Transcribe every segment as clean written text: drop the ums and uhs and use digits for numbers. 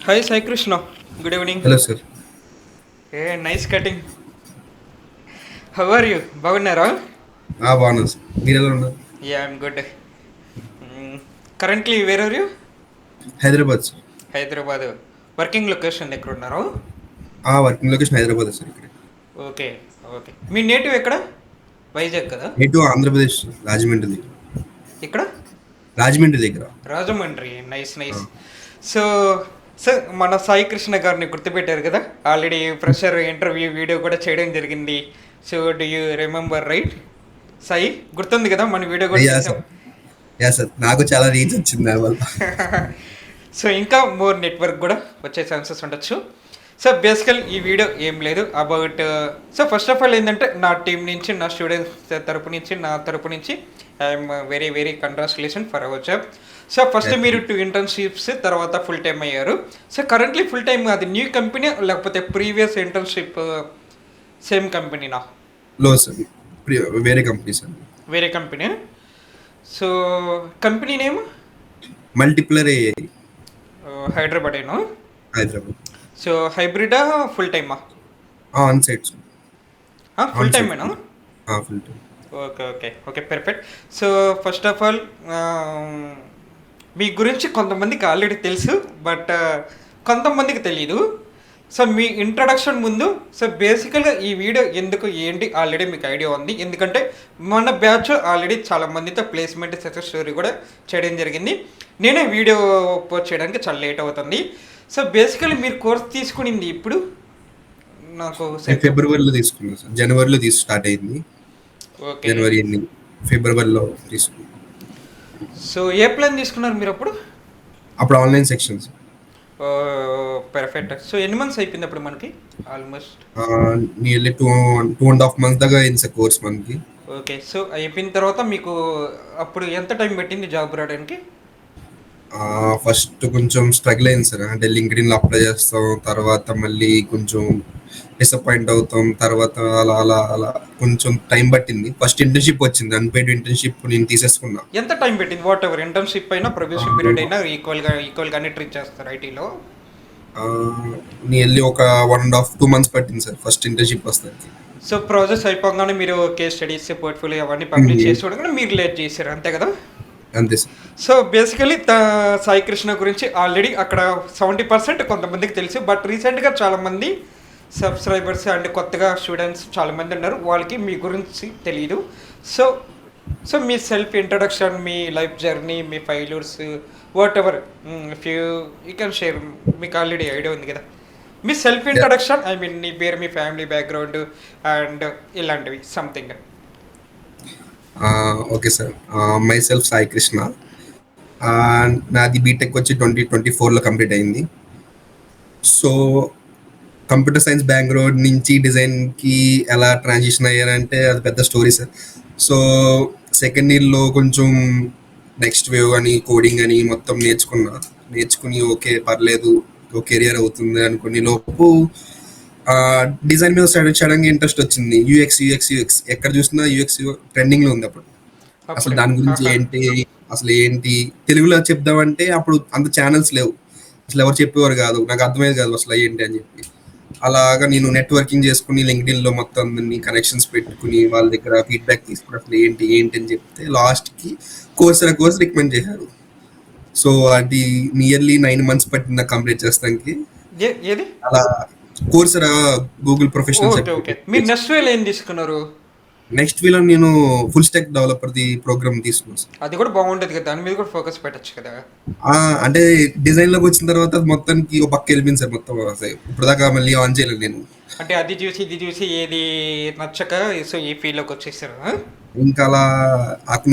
Hi Sai Krishna. Good evening. Hello sir. Hey, nice cutting. How are you? Bagunnara? బాగున్నాను sir. మీరు ఎలా ఉన్నారు? Yeah, I'm good. Currently, where are you? Hyderabad sir. Hyderabad. Working location ఎక్కడున్నారు? Working location Hyderabad sir. ఇక్కడ okay okay. మీ native ఎక్కడ? వైజాగ్ కదా? ఎటు ఆంధ్రప్రదేశ్ రాజమండ్రి దగ్గర. ఇక్కడ రాజమండ్రి దగ్గర. రాజమండ్రి. నైస్ ఆ, నైస్. సో సార్ మన సాయి కృష్ణ గారిని గుర్తుపెట్టారు కదా, ఆల్రెడీ ఫ్రెషర్ ఇంటర్వ్యూ వీడియో కూడా చేయడం జరిగింది. So do you remember right? Sai గుర్తుంది కదా, మన వీడియో కూడా యా చేసాం. సార్. యా సార్, నాకు చాలా రీచ్ వచ్చింది దానివల్ల. సో ఇంకా మోర్ నెట్వర్క్ కూడా వచ్చే ఛాన్సెస్ ఉండొచ్చు. సో బేసికల్ ఈ వీడియో ఏం లేదు about. So first of all ఏంటంటే నా టీం నుంచి, నా స్టూడెంట్స్ తరపు నుంచి, నా తరపు నుంచి I'm very very congratulation for our job. So first thank మీరు యూ. 2 ఇంటర్న్షిప్స్ తర్వాత ఫుల్ టైం అయ్యారు. సో కరెంట్లీ ఫుల్ టైం అది న్యూ కంపెనీ లేకపోతే ప్రీవియస్ ఇంటర్న్షిప్ సేమ్ కంపెనీనా? లో సార్. వేరే కంపెనీ సార్. వేరే company. So company name multiplier AI. హైదరాబాదేనా? హైదరాబాద్. సో హైబ్రిడా ఫుల్ టైమా? On site sir. Full on site. టైమేనా? Full time. Okay okay okay perfect. So first of all మీ గురించి కొంతమందికి ఆల్రెడీ తెలుసు, బట్ కొంతమందికి తెలియదు. సో మీ ఇంట్రడక్షన్ ముందు, సో బేసికల్గా ఈ వీడియో ఎందుకు ఏంటి ఆల్రెడీ మీకు ఐడియా ఉంది, ఎందుకంటే మన బ్యాచ్ ఆల్రెడీ చాలా మందితో ప్లేస్మెంట్ సక్సెస్ స్టోరీ కూడా చేయడం జరిగింది. నేనే వీడియో పోస్ట్ చేయడానికి చాలా లేట్ అవుతుంది. సో బేసికల్లీ మీరు కోర్స్ తీసుకునింది ఇప్పుడు నాకు నేను ఫిబ్రవరిలో తీసుకున్నాను సార్. జనవరిలో స్టార్ట్ అయింది. ఓకే. జనవరి ఎన్ని ఫిబ్రవరిలో తీసుకున్నాను. సో ఏ ప్లాన్ తీసుకున్నారు మీరు అప్పుడు? అప్పుడు ఆన్లైన్ సెక్షన్స్. పర్ఫెక్ట్. సో ఎన్ని మంత్స్ అయిపోయింది అప్పుడు మనకి? ఆల్మోస్ట్. నియర్లీ 2.5 months దాకా అయింది సార్ కోర్స్ మనకి. ఓకే. సో అయిపోయిన తర్వాత మీకు అప్పుడు ఎంత టైం పెట్టింది జాబ్ రావడానికి? ఫస్ట్ కొంచెం స్ట్రగుల్ అయింది సార్. అంటే లింక్డ్ఇన్లో అప్లై చేస్తాం, తర్వాత మళ్ళీ కొంచెం డిసప్పాయింట్ అవుతాం, తర్వాత అలా అలా అలా కొంచెం టైం పట్టింది. ఫస్ట్ ఇంటర్న్షిప్ వచ్చింది, అన్పెయిడ్ ఇంటర్న్షిప్ నేను తీసేసుకున్నా. ఎంత టైం పెట్టింది? వాట్ ఎవర్ ఇంటర్న్షిప్ అయినా ప్రొబేషన్ పీరియడ్ అయినా ఈక్వల్గానే ట్రీట్ చేస్తారు ఐటీలో. నియర్లీ ఒక 1.5-2 months పట్టింది సార్ ఫస్ట్ ఇంటర్న్షిప్ వస్తానికి. సో ప్రాసెస్ అయిపోగానే మీరు కేస్ స్టడీస్, పోర్ట్ఫోలియో అవన్నీ పబ్లిష్ చేసి చూడగానే మీరు లేట్ చేశారు, అంతే కదా? అంతే sir. So basically Sai Krishna గురించి ఆల్రెడీ అక్కడ 70% కొంతమందికి తెలుసు, బట్ రీసెంట్గా చాలామంది సబ్స్క్రైబర్స్ అండ్ కొత్తగా స్టూడెంట్స్ చాలామంది ఉన్నారు, వాళ్ళకి మీ గురించి తెలియదు. So so me self introduction, me life journey, me failures, what ever if you can share. మీకు ఆల్రెడీ ఐడియా ఉంది కదా, మీ సెల్ఫ్ ఇంట్రడక్షన్, ఐ మీన్ నీ పేరు, మీ ఫ్యామిలీ బ్యాక్గ్రౌండ్ అండ్ ఇలాంటివి something. Okay sir. My self Sai Krishna. నాది బీటెక్ వచ్చి 2024లో complete అయింది. So computer science background నుంచి డిజైన్కి ఎలా ట్రాన్సిషన్ అయ్యారంటే అది పెద్ద స్టోరీ సార్. సో సెకండ్ ఇయర్లో కొంచెం నెక్స్ట్ వేవ్ అని కోడింగ్ అని మొత్తం నేర్చుకుని ఓకే పర్లేదు, ఓ కెరియర్ అవుతుంది అనుకుని లోపు డిజైన్ మీద సడన్గా ఇంట్రెస్ట్ వచ్చింది. యూఎక్స్ ఎక్కడ చూసినా యూఎక్స్ ట్రెండింగ్లో ఉంది అప్పుడు. అసలు అప్పుడు దాని గురించి ఏంటి తెలుగులో చెప్దామంటే అప్పుడు అంత ఛానల్స్ లేవు, అసలు ఎవరు చెప్పేవారు కాదు, నాకు అర్థమయ్యేది కాదు అసలు ఏంటి అని చెప్పి. అలాగా నేను నెట్వర్కింగ్ చేసుకుని లింక్డ్ఇన్లో మొత్తం అందరినీ కనెక్షన్స్ పెట్టుకుని వాళ్ళ దగ్గర ఫీడ్బ్యాక్ తీసుకుని అసలు ఏంటి అని చెప్తే లాస్ట్కి కోర్స్ రికమెండ్ చేశారు. సో అది నియర్లీ 9 months పట్టింది నాకు కంప్లీట్ చేస్తానికి. ఏది? అలా కోర్సరా గూగుల్ ప్రొఫెషనల్ ఓకే ఓకే. మీరు నెక్స్ట్ వేలో ఏం తీసుకున్నారు? నెక్స్ట్ వీలో నేను ఫుల్ స్టాక్ డెవలపర్ది ప్రోగ్రామ్ తీసుకున్నాను సార్. అది కూడా బాగుంటుంది కదా, దాని మీద కూడా ఫోకస్ పెట్టచ్చు కదా. అంటే డిజైన్లోకి వచ్చిన తర్వాత అది మొత్తానికి ఒక పక్క వెళ్ళిపోయింది సార్ మొత్తం. ఇప్పుడు దాకా మళ్ళీ ఆన్ చేయలేదు నేను. అంటే అది చూసి ఇది చూసి ఏది నచ్చక సో ఈ ఫీల్డ్లోకి వచ్చేసారు. ఇంకా అలా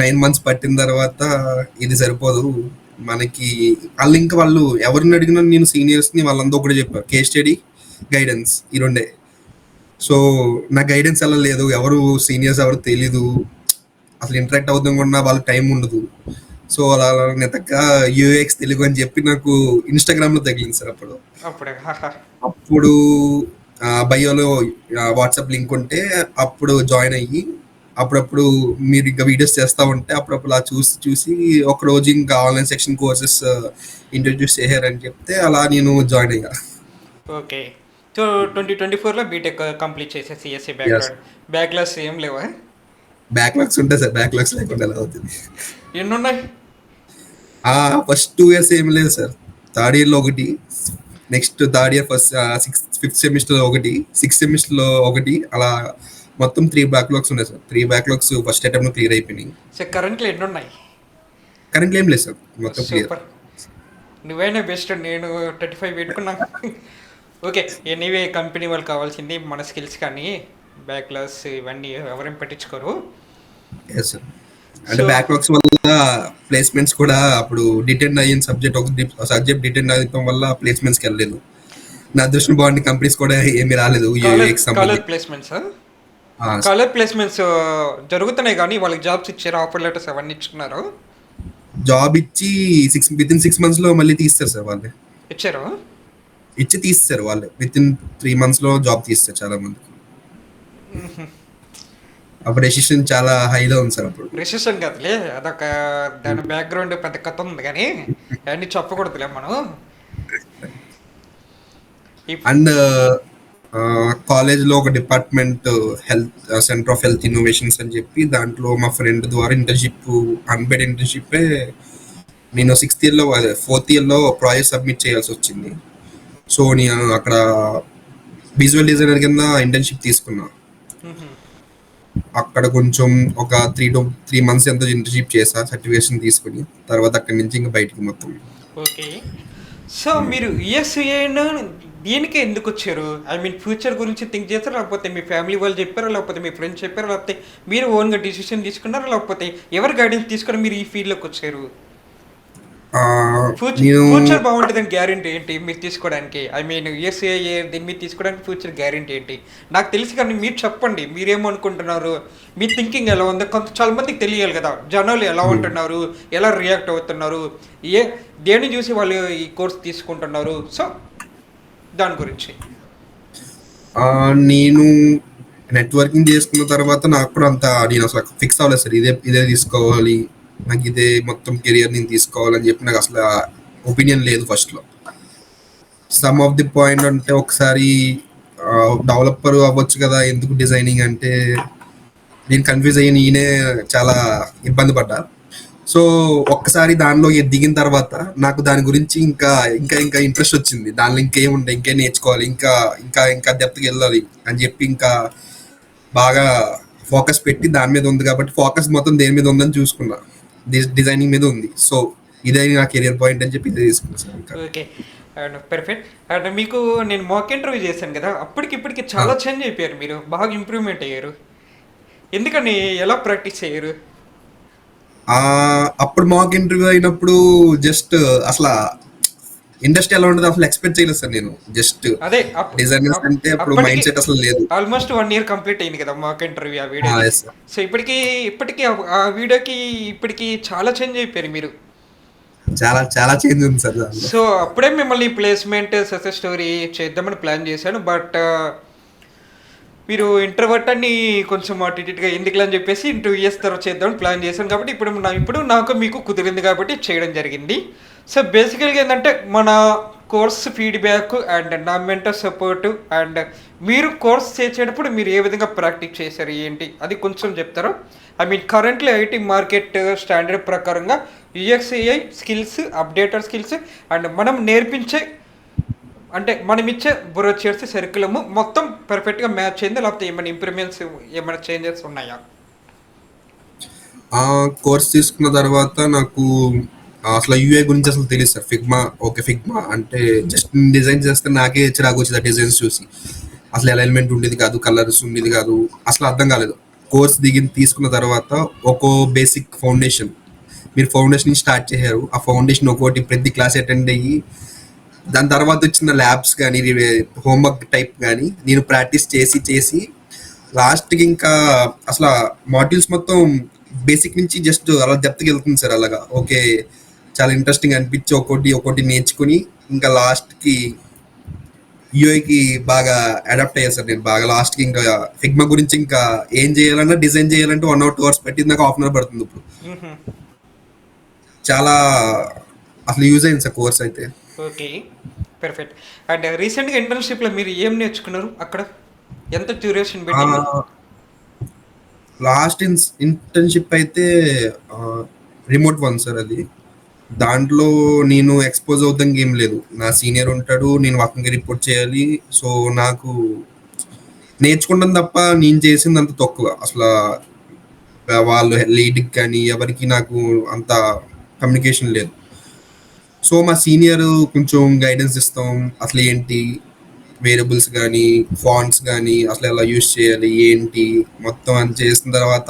9 months పట్టిన తర్వాత ఇది సరిపోదు మనకి. వాళ్ళు ఎవరిని అడిగినా నేను సీనియర్స్ని వాళ్ళంతా ఒకటే చెప్పారు, కేస్ స్టడీ, గైడెన్స్, ఈ రెండే. సో నా గైడెన్స్ అలా లేదు, ఎవరు సీనియర్స్ ఎవరు తెలీదు, అసలు ఇంటరాక్ట్ అవుతాం కూడా వాళ్ళకి టైం ఉండదు. సో అలా నెతక్క యూఎక్స్ తెలుగు అని చెప్పి నాకు ఇన్స్టాగ్రామ్లో తగిలింది సార్. అప్పుడే అప్పుడు బయోలో వాట్సాప్ లింక్ ఉంటే అప్పుడు జాయిన్ అయ్యి అప్పుడప్పుడు మీరు ఇంకా వీడియోస్ చేస్తా ఉంటే అప్పుడప్పుడు అలా చూసి చూసి ఒక రోజు ఇంకా ఆన్లైన్ సెక్షన్ కోర్సెస్ ఇంట్రడ్యూస్ చేశారని చెప్తే అలా నేను జాయిన్ అయ్యా. ఓకే. సో 2024లో బీటెక్ కంప్లీట్ చేసే సిఎస్సి ఎస్. బ్యాక్‌గ్రౌండ్. బ్యాక్‌లాగ్స్ ఏం లేవా? బ్యాక్లాగ్స్ ఉంటాయి సార్, బ్యాక్లాగ్స్ లేకుండా ఎలా అవుతుంది? ఎన్నున్నాయి? ఫస్ట్ 2 ఇయర్స్ ఏం లేదు సార్. థర్డ్ ఇయర్లో ఒకటి, నెక్స్ట్ థర్డ్ ఇయర్ ఫిఫ్త్ సెమిస్టర్లో ఒకటి, సిక్స్త్ సెమిస్టర్లో ఒకటి, అలా మొత్తం 3 బ్యాక్లాగ్స్ ఉన్నాయి sir. 3 backlogs first attempt clear అయిపోయినాయి. సో కరెంట్‌లో ఎన్నున్నాయి? కరెంట్లో ఏం లేదు సార్, మొత్తం క్లియర్. సూపర్. నువ్వైనా బెస్ట్. నేను 35 పెట్టుకున్నా. ఓకే. ఎనీవే కంపెనీ వాళ్ళకి కావాల్సింది మన స్కిల్స్ కానీ బ్యాక్‌లాగ్స్ ఇవన్నీ ఎవరేం పట్టించుకోరు. Yes sir. అంటే సో బ్యాక్లాగ్స్ వల్ల ప్లేస్మెంట్స్ కూడా అప్పుడు డిటెండ్ అయిన సబ్జెక్ట్, ఒక సబ్జెక్ట్ డిటెండ్ అవ్వడం వల్ల ప్లేస్మెంట్స్కి వెళ్ళలేదు. నా అదృష్టం బాగుండి కంపెనీస్ కూడా ఏమీ రాలేదు కాలేజ్ యూఏకి కాలేజ్ సంబంధించి. ప్లేస్‌మెంట్సా? కాలేజ్ ప్లేస్‌మెంట్స్ జరుగుతున్నాయి గానీ వాళ్ళకి జాబ్స్ ఇచ్చారు. ఆఫర్ లెటర్స్ అవన్నీ ఇచ్చుకున్నారు. జాబ్ ఇచ్చి వితిన్ 6 మంత్స్లో మళ్ళీ తీస్తారు సార్ వాళ్ళే. ఇచ్చారు? ఇచ్చి తీస్తారు వాళ్ళే, వితిన్ 3 మంత్స్లో జాబ్ తీస్తారు చాలా మంది. హుహు. అప్పుడు డెసిషన్ చాలా హైలో ఉంది సార్ అప్పుడు. రిసెషన్ కాదులే. అదొక దాని బ్యాక్‌గ్రౌండ్ పెద్ద కథ ఉంది గానీ అవన్నీ చెప్పకూడదులే మనం. ఇప్ అండ్ కాలేజ్లో ఒక department, health centre of health innovations అని చెప్పి, దాంట్లో మా ఫ్రెండ్ ద్వారా ఇంటర్న్షిప్, అన్పెయిడ్ ఇంటర్న్షిప్పే. నేను 6th ఇయర్లో, అదే 4th ఇయర్లో ప్రాజెక్ట్ సబ్మిట్ చేయాల్సి వచ్చింది. సో నేను అక్కడ విజువల్ డిజైనర్ కింద ఇంటర్న్షిప్ తీసుకున్నా. హుహు. అక్కడ కొంచెం ఒక 3 to 3 months ఎంతో ఇంటర్న్షిప్ చేసా సర్టిఫికేషన్ తీసుకుని. తర్వాత అక్కడి నుంచి ఇంకా బయటికి మొత్తం. ఓకే. సో మీరు యూఎస్ఏను దీనికే ఎందుకొచ్చారు? ఐ మీన్ ఫ్యూచర్ గురించి థింక్ చేసారా? లేకపోతే మీ ఫ్యామిలీ వాళ్ళు చెప్పారా? లేకపోతే మీ ఫ్రెండ్స్ చెప్పారా? లేకపోతే మీరు ఓన్‌గా డిసిషన్ తీసుకున్నారా? లేకపోతే ఎవరి గైడెన్స్ తీసుకొని మీరు ఈ ఫీల్డ్‌లోకి వచ్చారు? ఆ, నేను ఫ్యూచర్ బాగుంటుందని గ్యారెంటీ ఏంటి మీరు తీసుకోవడానికి? ఐ మీన్ యూఎస్ఏ దీని మీద తీసుకోవడానికి ఫ్యూచర్ గ్యారెంటీ ఏంటి? నాకు తెలిసి కానీ మీరు చెప్పండి. మీరేమనుకుంటున్నారు? మీ థింకింగ్ ఎలా ఉందో చాలా మందికి తెలియాలి కదా! జనాలు ఎలా ఉంటున్నారు? ఎలా రియాక్ట్ అవుతున్నారు? ఏ దేన్ని చూసి వాళ్ళు ఈ కోర్స్ తీసుకుంటున్నారు? సో దాని గురించి. నేను నెట్వర్కింగ్ చేసుకున్న తర్వాత నాకు కూడా అంత, నేను అసలు ఫిక్స్ అవ్వలేదు సార్. ఇదే ఇదే తీసుకోవాలి, నాకు ఇదే మొత్తం కెరియర్ నేను తీసుకోవాలని చెప్పి నాకు అసలు ఒపీనియన్ లేదు ఫస్ట్లో. సమ్ ఆఫ్ ది పాయింట్ అంటే ఒకసారి డెవలపర్ అవ్వచ్చు కదా, ఎందుకు డిజైనింగ్ అంటే నేను కన్ఫ్యూజ్ అయ్యి నేనే చాలా ఇబ్బంది పడ్డా. సో ఒక్కసారి దానిలో దిగిన తర్వాత నాకు దాని గురించి ఇంకా ఇంకా ఇంకా ఇంట్రెస్ట్ వచ్చింది. దానిలో ఇంకేముంటాయి, ఇంకేం నేర్చుకోవాలి, ఇంకా ఇంకా ఇంకా డెప్త్కి వెళ్ళాలి అని చెప్పి ఇంకా బాగా ఫోకస్ పెట్టి దాని మీద ఉంది కాబట్టి ఫోకస్ మొత్తం దేని మీద ఉందని చూసుకున్నా. డిజైనింగ్ మీద ఉంది. సో ఇదే నా కెరియర్ పాయింట్ అని చెప్పి ఇదే తీసుకున్నాను సార్ ఇంకా. ఓకే. And perfect. అండ్ మీకు నేను మాక్ ఇంటర్వ్యూ చేశాను కదా! అప్పటికి ఇప్పటికి చాలా చేంజ్ అయిపోయారు మీరు. బాగా ఇంప్రూవ్‌మెంట్ అయ్యారు. ఎందుకని? ఎలా ప్రాక్టీస్ అయ్యారు? అప్పుడు మాక్ ఇంటర్వ్యూ అయినప్పుడు జస్ట్ అసలు ఇండస్ట్రీ ఎలా ఉంటుంది అసలు ఎక్స్పెక్ట్ చేయలేదు సార్. నేను జస్ట్ అదే డిజైనర్స్ అంటే అప్పుడు అప్పటికి మైండ్ సెట్ అసలు లేదు. ఆల్మోస్ట్ 1 ఇయర్ కంప్లీట్ అయింది కదా మాక్ ఇంటర్వ్యూ ఆ వీడియోది. Yes sir. సో ఇప్పటికి ఆ వీడియోకి ఇప్పటికి చాలా చేంజ్ అయిపోయారు మీరు. చాలా చాలా చేంజ్ ఉంది సార్ దానిలో. సో అప్పుడే మిమ్మల్ని ప్లేస్మెంట్ సక్సెస్ స్టోరీ చేద్దామని ప్లాన్ చేశాను. బట్ మీరు ఇంట్రోవర్ట్ అని కొంచెం అటు ఇటుగా ఎందుకులే అని చెప్పేసి 2 ఇయర్స్ తర్వాత చేద్దామని ప్లాన్ చేశాను. కాబట్టి ఇప్పుడు నాకు మీకు కుదిరింది కాబట్టి చేయడం జరిగింది. సో బేసికల్గా ఏంటంటే మన కోర్స్ ఫీడ్బ్యాక్ అండ్ నా మెంటర్ సపోర్ట్ అండ్ మీరు కోర్స్ చేసేటప్పుడు మీరు ఏ విధంగా ప్రాక్టీస్ చేశారు ఏంటి అది కొంచెం చెప్తారా? I mean currently IT market standard ప్రకారంగా యూఎక్స్ఏఐ స్కిల్స్, అప్డేటర్ స్కిల్స్ అండ్ మనం నేర్పించే అంటే మనం ఇచ్చే బ్రోచర్స్ సర్కులము మొత్తం పర్ఫెక్ట్గా మ్యాచ్ అయిందా? లేకపోతే ఏమైనా ఇంప్రూవ్మెంట్స్ ఏమైనా చేంజెస్ ఉన్నాయా? కోర్స్ తీసుకున్న తర్వాత నాకు అసలు యూఐ గురించి అసలు తెలియదు సార్. ఫిగ్మా, ఓకే ఫిగ్మా అంటే జస్ట్ డిజైన్ చేస్తే నాకే చిరాకు వచ్చింది ఆ డిజైన్స్ చూసి. అసలు అలైన్మెంట్ ఉండేది కాదు, కలర్స్ ఉండేది కాదు, అసలు అర్థం కాలేదు. కోర్స్ తీసుకున్న తర్వాత ఒక్కో బేసిక్ ఫౌండేషన్, మీరు ఫౌండేషన్ నుంచి స్టార్ట్ చేశారు, ఆ ఫౌండేషన్ ఒక్కోటి ప్రతి క్లాస్ అటెండ్ అయ్యి దాని తర్వాత వచ్చిన ల్యాబ్స్ కానీ హోంవర్క్ టైప్ కానీ నేను ప్రాక్టీస్ చేసి చేసి లాస్ట్కి ఇంకా అసలు మాడ్యూల్స్ మొత్తం బేసిక్ నుంచి జస్ట్ అలా డెప్త్కి వెళ్తుంది సార్. అలాగా ఓకే, చాలా ఇంట్రెస్టింగ్ అనిపించి ఒక్కోటి ఒక్కోటి నేర్చుకుని ఇంకా లాస్ట్కి యూఐకి బాగా అడాప్ట్ అయ్యా సార్ నేను బాగా. లాస్ట్కి ఇంకా ఫిగ్మా గురించి ఇంకా ఏం చేయాలన్నా డిజైన్ చేయాలంటే 1 or 2 hours పెట్టింది, నాకు హాఫ్ పడుతుంది ఇప్పుడు. మ్హూ. చాలా అసలు యూజ్ అయింది సార్ కోర్స్ అయితే. Okay, perfect. అండ్ రీసెంట్గా ఇంటర్న్షిప్లో మీరు ఏం నేర్చుకున్నారు అక్కడ? ఎంత డ్యూరేషన్ పెట్టింది? లాస్ట్ ఇంటర్న్షిప్ అయితే రిమోట్ వన్ సార్ అది. దాంట్లో నేను ఎక్స్పోజ్ అవుతాం ఏం లేదు, నా సీనియర్ ఉంటాడు, నేను వర్కింగ్ రిపోర్ట్ చేయాలి. సో నాకు నేర్చుకుంటాం తప్ప నేను చేసింది అంత తక్కువ అసలు. వాళ్ళు లీడ్కి కానీ ఎవరికి నాకు అంత కమ్యూనికేషన్ లేదు. సో మా సీనియర్ కొంచెం గైడెన్స్ ఇస్తాం, అసలు ఏంటి వేరియబుల్స్ కానీ ఫాంట్స్ కానీ అసలు ఎలా యూజ్ చేయాలి ఏంటి మొత్తం అని చేసిన తర్వాత,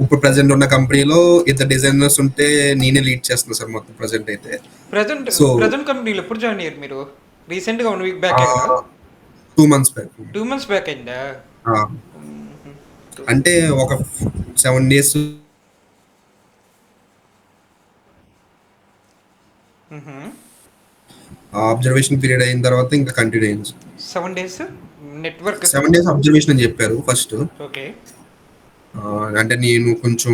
ఇప్పుడు ప్రజెంట్ ఉన్న కంపెనీలో ఇద్దరు డిజైనర్స్ ఉంటే నేనే లీడ్ చేస్తున్నా సార్ మొత్తం ప్రజెంట్ అయితే. ప్రజెంట్ సో ప్రజెంట్ కంపెనీలో ఎప్పుడు జాయిన్ అయ్యారు మీరు? రీసెంట్గా 1 వీక్ బ్యాక్ కదా? 2 months బ్యాక్. 2 మంత్స్ బ్యాక్ అయిందా? మ్మ్. అంటే ఒక 7 days. మ్హూ. అబ్జర్వేషన్ పీరియడ్ అయిన తర్వాత ఇంకా కంటిన్యూ అయింది. 7 days నెట్వర్క్. 7 days అబ్జర్వేషన్ అని చెప్పారు ఫస్ట్. ఓకే. అంటే నేను కొంచెం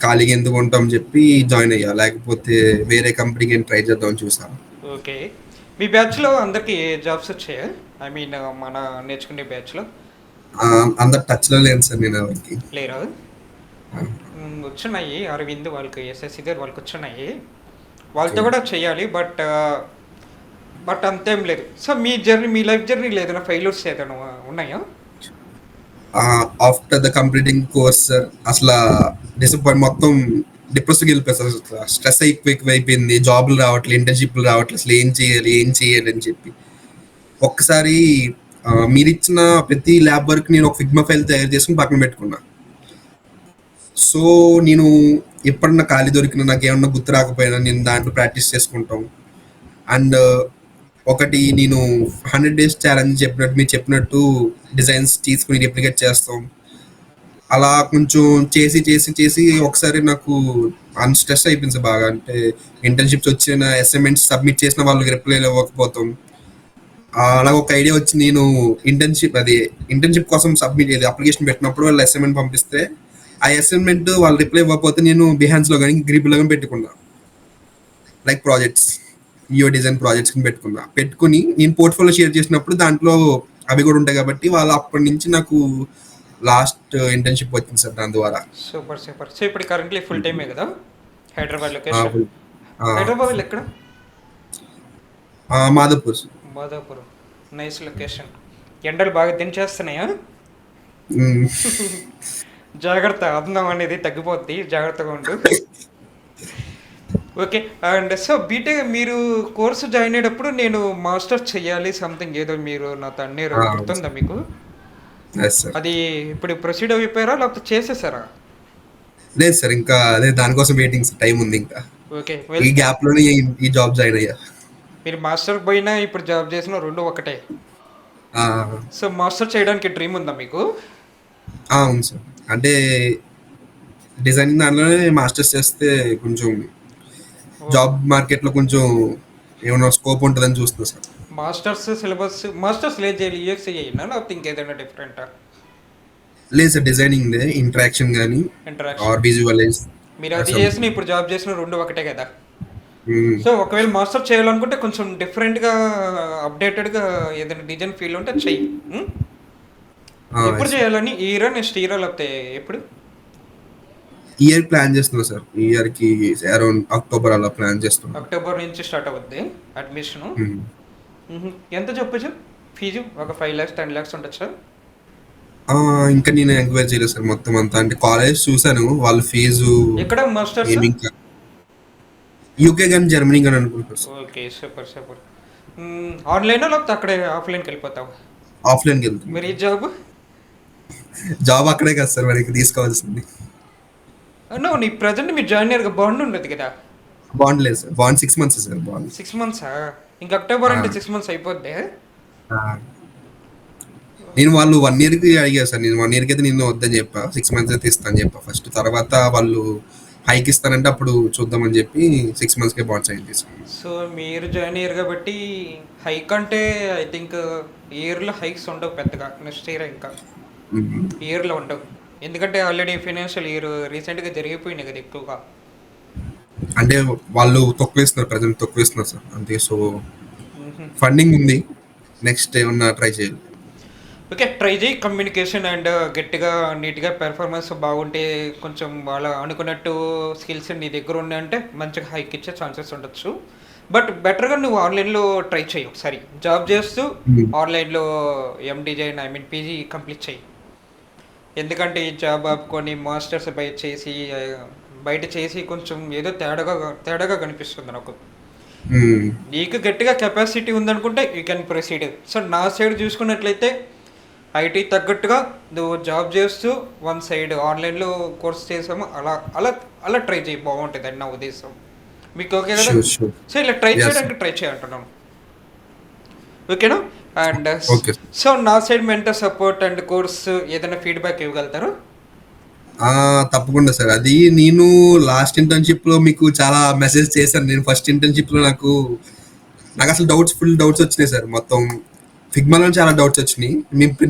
ఖాళీగా ఎందుకు ఉంటాం చెప్పి జాయిన్ అయ్యా, లేకపోతే వేరే కంపెనీకి ట్రై చేద్దామని చూసాను. ఓకే, మీ బ్యాచ్లో అందరికి జాబ్స్ వచ్చాయా? ఐ మీన్ మన నేర్చుకునే బ్యాచ్లో అందరు టచ్లో లేదు సార్ నేను ఎవరికి. లేరా? వచ్చున్నాయి, అరవింద్ వాళ్ళకి, ఎస్ఎస్సి గారు వాళ్ళకి వచ్చున్నాయి, వాళ్ళతో కూడా చేయాలి. బట్ అంతేం లేదు. సో మీ జర్నీ, మీ లైఫ్ జర్నీలో ఏదైనా ఫెయిల్యూర్స్ ఏదైనా ఉన్నాయా? ఆఫ్టర్ ద కంప్లీటింగ్ కోర్స్ అసలు డిసప్పాయింట్ మొత్తం డిప్రెస్కి వెళ్ళిపోయి సార్. స్ట్రెస్ ఎక్కువైపోయింది, జాబ్లు రావట్లేదు, ఇంటర్న్షిప్లు రావట్లేదు, అసలు ఏం చేయాలి అని చెప్పి ఒక్కసారి మీరు ఇచ్చిన ప్రతి ల్యాబ్ వర్క్ నేను ఒక ఫిగ్మా ఫైల్ తయారు చేసుకుని పక్కన పెట్టుకున్నా. సో నేను ఎప్పుడన్నా ఖాళీ దొరికినా, నాకు ఏమన్నా గుర్తు రాకపోయినా నేను దాంట్లో ప్రాక్టీస్ చేసుకుంటాం. అండ్ ఒకటి నేను 100 days ఛాలెంజ్ చెప్పినట్టు, మీరు చెప్పినట్టు డిజైన్స్ తీసుకుని రిప్లికేట్ చేస్తాం. అలా కొంచెం చేసి చేసి చేసి ఒకసారి నాకు స్ట్రెస్ అయిపోయింది సార్ బాగా. అంటే ఇంటర్న్షిప్స్ వచ్చిన అసైన్మెంట్స్ సబ్మిట్ చేసిన వాళ్ళకి రిప్లై ఇవ్వకపోతాం. నాకు ఒక ఐడియా వచ్చి, నేను ఇంటర్న్షిప్ కోసం అప్లికేషన్ పెట్టినప్పుడు వాళ్ళు అసైన్మెంట్ పంపిస్తే ఆ అసైన్మెంట్ వాళ్ళు రిప్లై ఇవ్వకపోతే నేను బిహాన్స్లో కానీ గ్రిప్లో కానీ పెట్టుకున్నా. లైక్ ప్రాజెక్ట్స్, డిజైన్ ప్రాజెక్ట్స్ పెట్టుకుని నేను పోర్ట్ఫోలియో షేర్ చేసినప్పుడు దాంట్లో అవి కూడా ఉంటాయి కాబట్టి వాళ్ళు అప్పటి నుంచి నాకు లాస్ట్ ఇంటర్న్షిప్ వచ్చింది సార్ దాని ద్వారా. Super super. సో ఇప్పుడు కరెంట్లీ ఫుల్ టైమే కదా హైదరాబాద్ లొకేషన్? హైదరాబాద్ ఎక్కడ? మాధవపూర్. Madapuram, nice location. ఎండలు బాగా దించేస్తున్నాయా? జాగ్రత్త, అందం అనేది తగ్గిపోద్ది, జాగ్రత్తగా ఉండు. ఓకే. అండ్ సో బీటెక్ మీరు కోర్సు జాయిన్ అయ్యేటప్పుడు నేను మాస్టర్స్ చేయాలి సంథింగ్ ఏదో మీరు నాతో అన్నారు, గుర్తుందా మీకు? అది ఇప్పుడు ప్రొసీడ్ అయిపోయారా లేకపోతే చేసేసారా? లేదు సార్, ఇంకా అదే దానికోసం వెయిటింగ్, టైం ఉంది ఇంకా. ఓకే, ఈ గ్యాప్ లోనే ఈ జాబ్ జాయిన్ అయ్యా. మీరు మాస్టర్ పోయినా ఇప్పుడు జాబ్ చేసిన రెండు ఒకటే. సో మాస్టర్ చేయడానికి డ్రీమ్ ఉందా మీకు? అవును సార్, అంటే డిజైనింగ్ దాంట్లోనే మాస్టర్స్ చేస్తే కొంచెం జాబ్ మార్కెట్లో కొంచెం ఏమైనా స్కోప్ ఉంటుందని చూస్తున్నా సార్. మాస్టర్స్ సిలబస్, మాస్టర్స్ లేదు చేయాలి యూఎక్స్ అయినా లేకపోతే ఇంకేదైనా డిఫరెంటా? లేదు సార్, డిజైనింగ్ ఇంటరాక్షన్ కానీ ఆర్ విజువలైజ్. మీరు అది చేసిన ఇప్పుడు జాబ్ చేసిన రెండు ఒకటే కదా. సో ఒకవేళ మాస్టర్ చేయాలనుకుంటే కొంచెం డిఫరెంట్గా అప్డేటెడ్గా ఏదైనా డిజైన్ ఫీల్డ్ ఉంటే చెయ్యి. ఎప్పుడు చేయాలని? ఈ ఇయర్, నెక్స్ట్ ఇయర్, లేకపోతే ఎప్పుడు? ఇయర్ ప్లాన్ చేస్తున్నా సార్, ఈ ఇయర్కి అరౌండ్ అక్టోబర్ అలా ప్లాన్ చేస్తున్నాను. అక్టోబర్ నుంచి స్టార్ట్ అవుద్ది అడ్మిషను. ఎంత చెప్పచ్చు ఫీజు? ఒక 5 lakhs 10 lakhs ఉండొచ్చు సార్? ఇంకా నేను ఎంక్వైరీ చేయలేదు సార్ మొత్తం అంతా. అంటే కాలేజ్ చూసాను, వాళ్ళ ఫీజు ఎక్కడ మాస్టర్స్? యూకే కానీ జర్మనీ కానీ అనుకుంటారు sir. Okay, super super. Online లేకపోతే అక్కడే ఆఫ్లైన్కి వెళ్ళిపోతావు? ఆఫ్లైన్కి వెళ్తాను. మీరు ఈ జాబ్ అక్కడే కదా సార్ మనకి తీసుకోవాల్సింది. నీ ప్రజెంట్ మీరు జాయిన్ అయ్యారు, బాండ్ ఉండదు కదా? బాండ్ లేదు sir, bond 6 months sir. Bond 6 months? ఇంకా అక్టోబర్ అంటే 6 months అయిపోద్ది. నేను వాళ్ళు 1 yearకి అడిగారు సార్. నేను 1 yearకి అయితే నేను వద్దని చెప్పా, 6 months అయితే ఇస్తాను చెప్పా ఫస్ట్. తర్వాత వాళ్ళు హైక్ ఇస్తానంటే అప్పుడు చూద్దామని చెప్పి 6 మంత్స్‌కే బాండ్ సైన్ చేసుకున్నాను. సో మీరు జాయిన్ అయ్యారు కాబట్టి హైక్ అంటే ఐ థింక్ ఇయర్‌లో హైక్స్ ఉండవు పెద్దగా. నెక్స్ట్ ఇయర్ ఇంకా హ్మ్. ఇయర్‌లో ఉండవు. ఎందుకంటే ఆల్రెడీ ఫైనాన్షియల్ ఇయర్ రీసెంట్‌గా జరిగిపోయినాయి కదా ఎక్కువగా. అంటే వాళ్ళు తక్కువిస్తున్నారు. ప్రెజెంట్ తక్కువిస్తున్నారు సార్. అంతే. సో, హుహు. ఫండింగ్ ఉంది. నెక్స్ట్ ఏమన్నా ట్రై చేయాలి. ఓకే. ట్రై చెయి. కమ్యూనికేషన్ అండ్ గట్టిగా, నీట్‌గా పెర్ఫార్మెన్స్ బాగుంటే కొంచెం వాళ్ళ అనుకున్నట్టు స్కిల్స్ నీ దగ్గర ఉన్నాయంటే మంచిగా హైక్ ఇచ్చే ఛాన్సెస్ ఉండొచ్చు. బట్ బెటర్‌గా నువ్వు ఆన్‌లైన్‌లో ట్రై చెయ్యి ఒకసారి. జాబ్ చేస్తూ హ్మ్. ఆన్‌లైన్‌లో డిజైన్ పీజీ కంప్లీట్ చెయ్యి. ఎందుకంటే ఈ జాబ్ ఆపుకొని మాస్టర్స్ బయట చేసి కొంచెం ఏదో తేడాగా తేడాగా కనిపిస్తుంది నాకు. హ్మ్. నీకు గట్టిగా కెపాసిటీ ఉందనుకుంటే యూ కెన్ ప్రొసీడ్. సో నా సైడ్ చూసుకున్నట్లయితే ఐటీ తగ్గట్టుగా నువ్వు జాబ్ చేస్తూ వన్ సైడ్ ఆన్లైన్లో కోర్స్ చేసాము అలా అలా అలా ట్రై చేయి బాగుంటుంది అని నా ఉద్దేశం. మీకు ఓకే కదా? షూర్. షూర్. సో ఇలా ట్రై యాహ్! సార్. చేయడానికి ట్రై చేయంటున్నాను. ఓకేనా? And okay. సో నా side mentor support and course ఏదైనా ఫీడ్బ్యాక్ ఇవ్వగలుగుతారు? ఆ! తప్పకుండా సార్. అది నేను లాస్ట్ ఇంటర్న్‌షిప్‌లో మీకు చాలా మెసేజ్ చేశాను. నేను ఫస్ట్ ఇంటర్న్‌షిప్‌లో నాకసలు ఫుల్ డౌట్స్ వచ్చినాయి సార్. మొత్తం ఫిగ్మాలో చాలా డౌట్స్ వచ్చినాయి.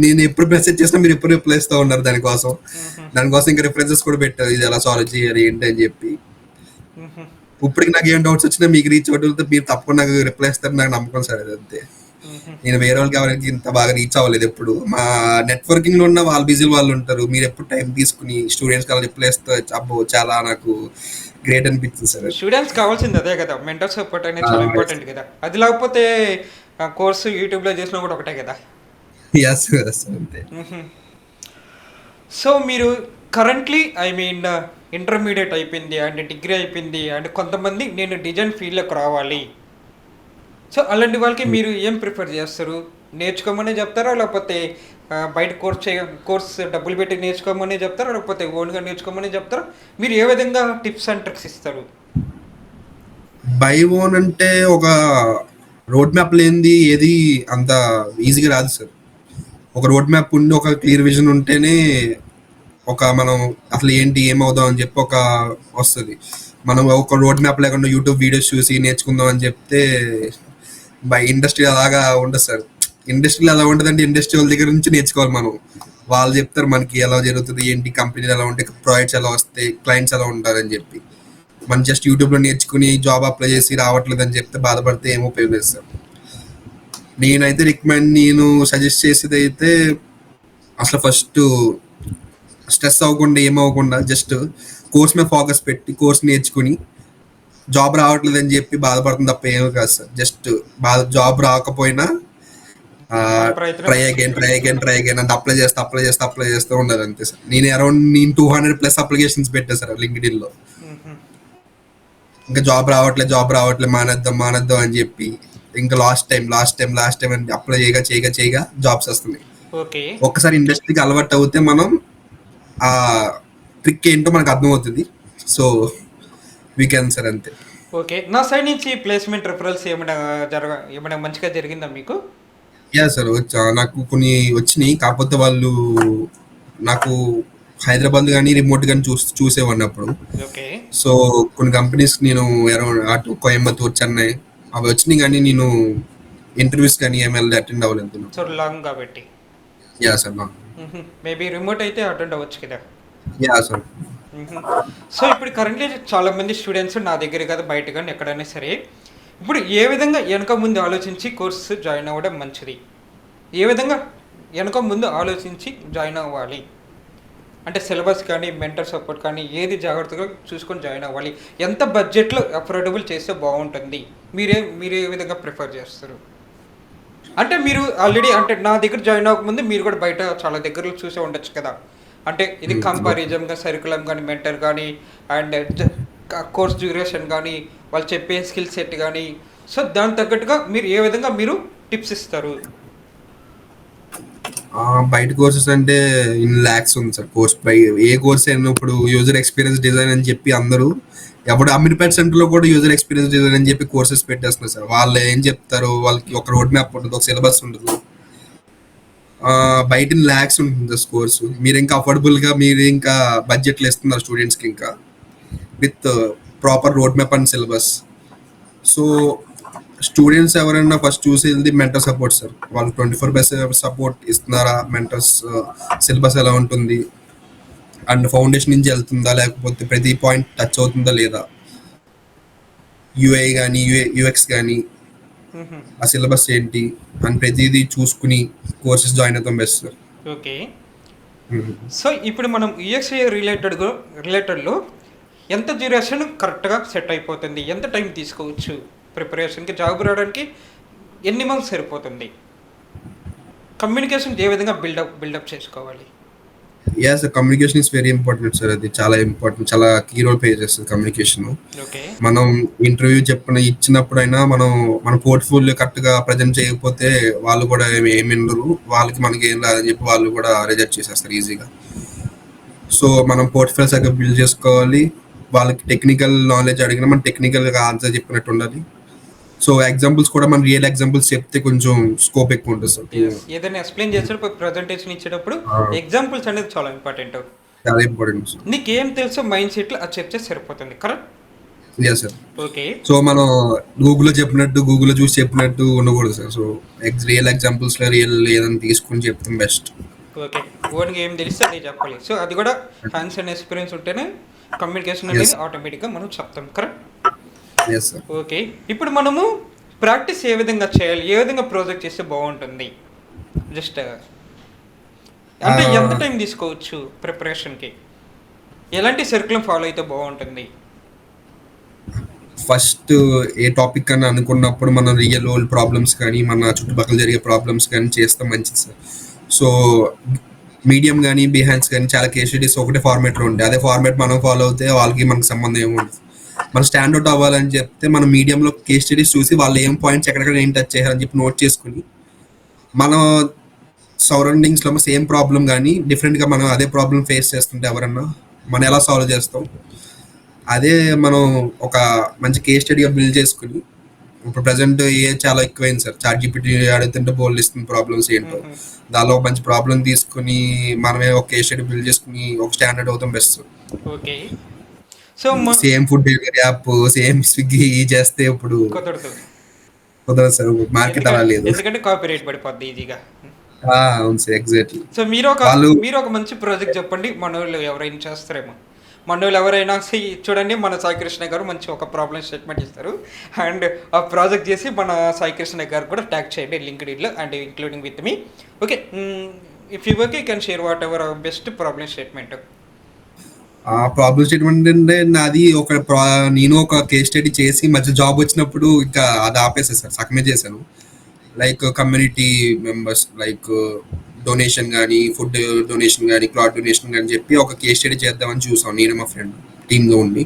నేను ఎప్పుడు మెసేజ్ చేసినా మీరు ఎప్పుడు రిప్లై ఇస్తా ఉన్నారు దానికోసం. మ్హూ. దానికోసం ఇంకా రిఫరెన్సెస్ కూడా పెట్టారు. ఇది ఎలా సాల్వ్ చేయాలి ఏంటి అని చెప్పి. మ్హూ. ఇప్పటికి నాకు ఏం డౌట్స్ వచ్చినా మీకు రీచ్ అవ్వడంతో మీరు తప్పకుండా నాకు రిప్లై ఇస్తారని నాకు నమ్మకం సార్. అది అంతే. మ్హూ. నేను వేరే వాళ్ళకి ఎవరికి ఇంత బాగా రీచ్ అవ్వలేదు ఎప్పుడు. మా నెట్వర్కింగ్ లో ఉన్న వాళ్ళు బిజీ వాళ్ళు ఉంటారు. మీరు ఎప్పుడు టైం తీసుకుని స్టూడెంట్స్ అలా రిప్లై ఇస్తే అబ్బో చాలా నాకు గ్రేట్ అనిపించింది సార్. స్టూడెంట్స్ కావాల్సింది అదే కదా, మెంటర్ సపోర్ట్ అనేది చాలా అది ఇంపార్టెంట్ కదా. అది లేకపోతే కోర్సు యూట్యూబ్లో చేసినా కూడా ఒకటే కదా. ఎస్ ఎస్ అంతే. మ్హూ. సో మీరు కరెంట్లీ ఇంటర్మీడియట్ అయిపోయింది అండ్ డిగ్రీ అయిపోయింది అండ్ కొంతమంది నేను డిజైన్ ఫీల్డ్లోకి రావాలి. సో అలాంటి వాళ్ళకి మీరు ఏం ప్రిఫర్ చేస్తారు? నేర్చుకోమని చెప్తారా, లేకపోతే బయట కోర్స్ డబ్బులు పెట్టి నేర్చుకోమని చెప్తారా, లేకపోతే ఓన్గా నేర్చుకోమని చెప్తారా? మీరు ఏ విధంగా టిప్స్ అండ్ ట్రిక్స్ ఇస్తారు? బై ఓన్ అంటే ఒక రోడ్ మ్యాప్ లేనిది ఏది అంత ఈజీగా రాదు సార్. ఒక రోడ్ మ్యాప్ ఉండి ఒక క్లియర్ విజన్ ఉంటేనే మనం అసలు ఏంటి ఏమవుదాం అని చెప్పి వస్తుంది. మనం ఒక రోడ్ మ్యాప్ లేకుండా యూట్యూబ్ వీడియోస్ చూసి నేర్చుకుందాం అని చెప్తే బై ఇండస్ట్రీ అలాగా ఉండదు సార్. ఇండస్ట్రీలో ఎలా ఉంటుందంటే ఇండస్ట్రీ వాళ్ళ దగ్గర నుంచి నేర్చుకోవాలి మనం. వాళ్ళు చెప్తారు మనకి ఎలా జరుగుతుంది ఏంటి, కంపెనీలు ఎలా ఉంటాయి, ప్రాజెక్ట్స్ ఎలా వస్తాయి, క్లయింట్స్ ఎలా ఉంటారని చెప్పి. మనం జస్ట్ యూట్యూబ్లో నేర్చుకుని జాబ్ అప్లై చేసి రావట్లేదు అని చెప్తే బాధపడితే ఏం ఉపయోగం లేదు సార్. నేను సజెస్ట్ చేసేది అయితే అసలు ఫస్ట్ స్ట్రెస్ అవ్వకుండా ఏమవ్వకుండా జస్ట్ కోర్స్ మీద ఫోకస్ పెట్టి కోర్స్ నేర్చుకుని జాబ్ రావట్లేదు అని చెప్పి బాధపడుతుంది తప్ప ఏమీ కాదు సార్. జస్ట్ జాబ్ రాకపోయినా మన ప్రయత్నం try again try again try again అంటే అప్లై చేస్తూ ఉండాలి అంతే సార్. నేను 200+ అప్లికేషన్స్ పెట్టాను సార్ లింక్డ్ఇన్ లో. మ్హూ. ఇంకా జాబ్ రావట్లేదు మానేద్దాం అని చెప్పి ఇంకా లాస్ట్ టైం అని అప్లై చేయగా జాబ్స్ వస్తున్నాయి. ఓకే. ఒక్కసారి ఇండస్ట్రీకి అలవాటు అవుతే మనం ఆ ట్రిక్ ఏంటో మనకు అర్థమవుతుంది. సో వీకెండ్ సార్ అంతే. ఓకే. నా సైడ్ నుంచి ప్లేస్మెంట్ రిఫరల్స్ ఏమైనా మంచిగా జరిగిందా మీకు? యా సార్ నాకు కొన్ని వచ్చినాయి. కాకపోతే వాళ్ళు నాకు హైదరాబాద్ కానీ రిమోట్ కానీ చూసేవాడిని అప్పుడు. ఓకే. సో కొన్ని కంపెనీస్ నేను అరౌండ్ అటు కోయంబత్తూర్, చెన్నై అవి వచ్చినాయి కానీ నేను ఇంటర్వ్యూస్ కానీ ఏమి అటెండ్ అవ్వలేదు. సో లాంగ్ కాబట్టి యా సార్. మేబీ రిమోట్ అయితే అటెండ్ అవ్వచ్చు కదా. Yeah sir. మ్మ్. సో ఇప్పుడు కరెంట్లీ చాలామంది స్టూడెంట్స్ నా దగ్గర కదా బయట కానీ ఎక్కడైనా సరే ఇప్పుడు ఏ విధంగా వెనక ముందు ఆలోచించి కోర్సు జాయిన్ అవ్వడం మంచిది? ఏ విధంగా వెనక ముందు ఆలోచించి జాయిన్ అవ్వాలి? అంటే సిలబస్ కానీ మెంటర్ సపోర్ట్ కానీ ఏది జాగ్రత్తగా చూసుకొని జాయిన్ అవ్వాలి? ఎంత బడ్జెట్లో అఫోర్డబుల్ చేస్తే బాగుంటుంది? మీరు ఏ విధంగా ప్రిఫర్ చేస్తారు? అంటే మీరు ఆల్రెడీ అంటే నా దగ్గర జాయిన్ అవ్వకముందు మీరు కూడా బయట చాలా దగ్గరలో చూసే ఉండొచ్చు కదా. అంటే ఇది కంపారిజన్గా సర్కులం కానీ మెంటర్ కానీ అండ్ కోర్స్ డ్యూరేషన్ కానీ వాళ్ళు చెప్పే స్కిల్ సెట్ కానీ సో దానికి తగ్గట్టుగా మీరు ఏ విధంగా మీరు టిప్స్ ఇస్తారు? బయట కోర్సెస్ అంటే ఇన్ ల్యాక్స్ ఉంది సార్. ఏ కోర్స్ అయినా ఇప్పుడు యూజర్ ఎక్స్పీరియన్స్ డిజైన్ అని చెప్పి అందరూ ఎప్పుడు అమీర్పేట్ సెంటర్ లో కూడా యూజర్ ఎక్స్పీరియన్స్ డిజైన్ అని చెప్పి కోర్సెస్ పెట్టేస్తున్నారు సార్. వాళ్ళు ఏం చెప్తారు, వాళ్ళకి ఒక రోడ్ మ్యాప్ ఉంటుంది, ఒక సిలబస్ ఉండదు. బయట ల్యాక్స్ ఉంటుంది కోర్సు. మీరు ఇంకా అఫోర్డబుల్ గా మీరు ఇంకా బడ్జెట్లు ఇస్తున్నారు స్టూడెంట్స్ కి. ఇంకా with proper road map and syllabus. So students ఎవరైనా ఫస్ట్ చూసేది మెంటర్ సపోర్ట్ సార్. వాళ్ళు 24/7 సపోర్ట్ ఇస్తున్నారా, మెంటర్స్ సిలబస్ ఎలా ఉంటుంది, అండ్ ఫౌండేషన్ నుంచి వెళ్తుందా, లేకపోతే ప్రతి పాయింట్ టచ్ అవుతుందా లేదా, యూఐ కానీ యూఎక్స్ కానీ ఆ సిలబస్ ఏంటి అని ప్రతిదీ చూసుకుని కోర్సెస్ జాయిన్ అవుతాం బెస్ట్ సార్. ఓకే. సో ఇప్పుడు మనం యూఎక్స్ఏ రిలేటెడ్లో ఎంత డ్యూరేషన్ కరెక్ట్గా సెట్ అయిపోతుంది, ఎంత టైం తీసుకోవచ్చు ప్రిపరేషన్కి, జాబ్ రావడానికి ఎన్ని మంత్స్ సరిపోతుంది, కమ్యూనికేషన్ ఏ విధంగా బిల్డప్ చేసుకోవాలి? As communication is very important sir. అది చాలా ఇంపార్టెంట్, చాలా కీ రోల్ ప్లే చేస్తుంది కమ్యూనికేషన్. ఓకే. మనం ఇంటర్వ్యూ ఇచ్చినప్పుడైనా మన పోర్ట్ఫోలియో కరెక్ట్గా ప్రజెంట్ చేయకపోతే వాళ్ళు కూడా ఏమి వినరు, వాళ్ళకి మనకి ఏం రాదని చెప్పి వాళ్ళు కూడా రిజెక్ట్ చేసేస్తారు ఈజీగా. సో మనం పోర్ట్ఫోలియో సరిగ్గా బిల్డ్ చేసుకోవాలి. వాళ్ళకి టెక్నికల్ నాలెడ్జ్ అడిగినా మనం టెక్నికల్గా ఆన్సర్ చెప్పినట్టు ఉండాలి. సో ఎగ్జాంపుల్స్ కూడా మనం రియల్ ఎగ్జాంపుల్స్ చెప్తే కొంచెం స్కోప్ ఎక్కువ ఉంటుంది సార్. ఏదైనా ఎక్స్ప్లెయిన్ చేసేటప్పుడు ప్రజెంటేషన్ ఇచ్చేటప్పుడు ఎగ్జాంపుల్స్ అనేది చాలా ఇంపార్టెంట్. చాలా ఇంపార్టెంట్ సార్. నీకేం తెలుసో మైండ్ సెట్లో అది చెప్తే సరిపోతుంది, కరెక్ట్? సార్. ఓకే. సో మనం గూగుల్లో చూసి చెప్పినట్టు ఉండకూడదు సార్. సో రియల్ ఎగ్జాంపుల్స్ లో రియల్ ఏదైనా తీసుకుని చెప్తాం బెస్ట్. ఓకే. ఓన్గా ఏం తెలిస్తే అది చెప్పాలి. సో అది కూడా హ్యాండ్స్ అండ్ ఎక్స్పీరియన్స్ ఉంటేనే కమ్యూనికేషన్ అనేది ఆటోమేటిక్గా మనం చెప్తాం, కరెక్ట్? Yes sir. ఓకే. ఇప్పుడు మనము ప్రాక్టీస్ ఏ విధంగా చేయాలి, ఏ విధంగా ప్రాజెక్ట్ చేస్తే బాగుంటుంది, జస్ట్ అంటే ఎంత టైం తీసుకోవచ్చు ప్రిపరేషన్కి, ఎలాంటి సర్క్యులం ఫాలో అయితే బాగుంటుంది? ఫస్ట్ ఏ టాపిక్ అని అనుకున్నప్పుడు మనం రియల్ వరల్డ్ ప్రాబ్లమ్స్ కానీ మన చుట్టుపక్కల జరిగే ప్రాబ్లమ్స్ కానీ చేస్తే మంచిది సార్. సో మీడియం కానీ బిహాన్స్ కానీ చాలా కేస్ స్టడీస్ ఒకటే ఫార్మేట్లో ఉంటాయి. అదే ఫార్మేట్ మనం ఫాలో అవుతే వాళ్ళకి మనకు సంబంధం ఏమి ఉండదు. మనం స్టాండౌట్ అవ్వాలని చెప్తే మనం మీడియంలో కేస్ స్టడీస్ చూసి వాళ్ళు ఏం పాయింట్స్ ఎక్కడెక్కడ ఏం టచ్ చేయాలని చెప్పి నోట్ చేసుకుని మన సరౌండింగ్స్లో సేమ్ ప్రాబ్లం కానీ డిఫరెంట్గా మనం అదే ప్రాబ్లం ఫేస్ చేస్తుంటే ఎవరన్నా మనం ఎలా సాల్వ్ చేస్తాం, అదే మనం ఒక మంచి కేస్ స్టడీగా బిల్డ్ చేసుకుని, ఇప్పుడు ప్రజెంట్ చాలా ఎక్కువైంది సార్, చాట్ జీపీటీ అడుగుతుంటే బోల్డ్ ఇస్తుంది ప్రాబ్లమ్స్ ఏంటో, దానిలో ఒక మంచి ప్రాబ్లం తీసుకుని మనమే ఒక కేస్ స్టడీ బిల్డ్ చేసుకుని ఒక స్టాండర్డ్ అవుతాం best. Okay. So same food delivery app same Swiggy చేస్తే ఇప్పుడు కుదరదు సార్, మార్కెట్ అలా లేదు, ఎందుకంటే కాపీరైట్ పడిపోద్ది ఈజీగా. అవును సార్, ఎగ్జాక్ట్లీ. సో మీరు ఒక మంచి ప్రాజెక్ట్ చెప్పండి, మన వాళ్ళు ఎవరైనా చేస్తారేమో. మన వాళ్ళు ఎవరైనా చూడండి, మన సాయి కృష్ణ గారు మంచి ఒక ప్రాబ్లమ్ స్టేట్మెంట్ ఇస్తారు, అండ్ ఆ ప్రాజెక్ట్ చేసి మన సాయి కృష్ణ గారు కూడా ట్యాగ్ చేయండి లింక్డ్ఇన్లో అండ్ ఇంక్లూడింగ్ విత్ మీ. Okay. If you okay can share whatever best problem statement. Problem statement అంటే నాది నేను ఒక కేస్ స్టడీ చేసి మధ్య జాబ్ వచ్చినప్పుడు ఇంకా అది ఆపేసాను సార్, సగమే చేశాను. Like community members like donation కానీ, ఫుడ్ డొనేషన్ కానీ, క్లాత్ డొనేషన్ కానీ చెప్పి ఒక కేస్ స్టడీ చేద్దామని చూసాం నేను మా ఫ్రెండ్ టీంలో ఉండి.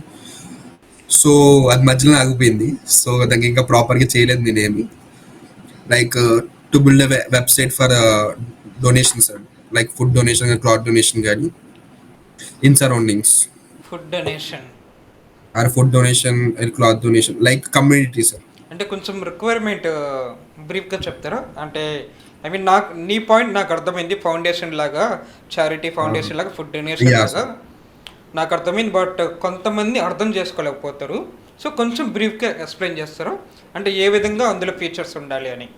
సో అది మధ్యలో ఆగిపోయింది. సో దానికి ఇంకా ప్రాపర్గా చేయలేదు నేనేమి. Like to build a website for donations, like food donation కానీ క్లాత్ డొనేషన్ కానీ in surroundings. Food donation or food donation, cloth donation, like community sir. అంటే కొంచెం రిక్వైర్మెంట్ బ్రీఫ్గా చెప్తారా? అంటే ఐ మీన్ నీ పాయింట్ నాకు అర్థమైంది, ఫౌండేషన్ లాగా, చారిటీ ఫౌండేషన్ లాగా, ఫుడ్ డొనేషన్ లాగా నాకు అర్థమైంది. బట్ కొంతమంది అర్థం చేసుకోలేకపోతారు. సో కొంచెం బ్రీఫ్గా ఎక్స్ప్లెయిన్ చేస్తారా, అంటే ఏ విధంగా అందులో ఫీచర్స్ ఉండాలి అని?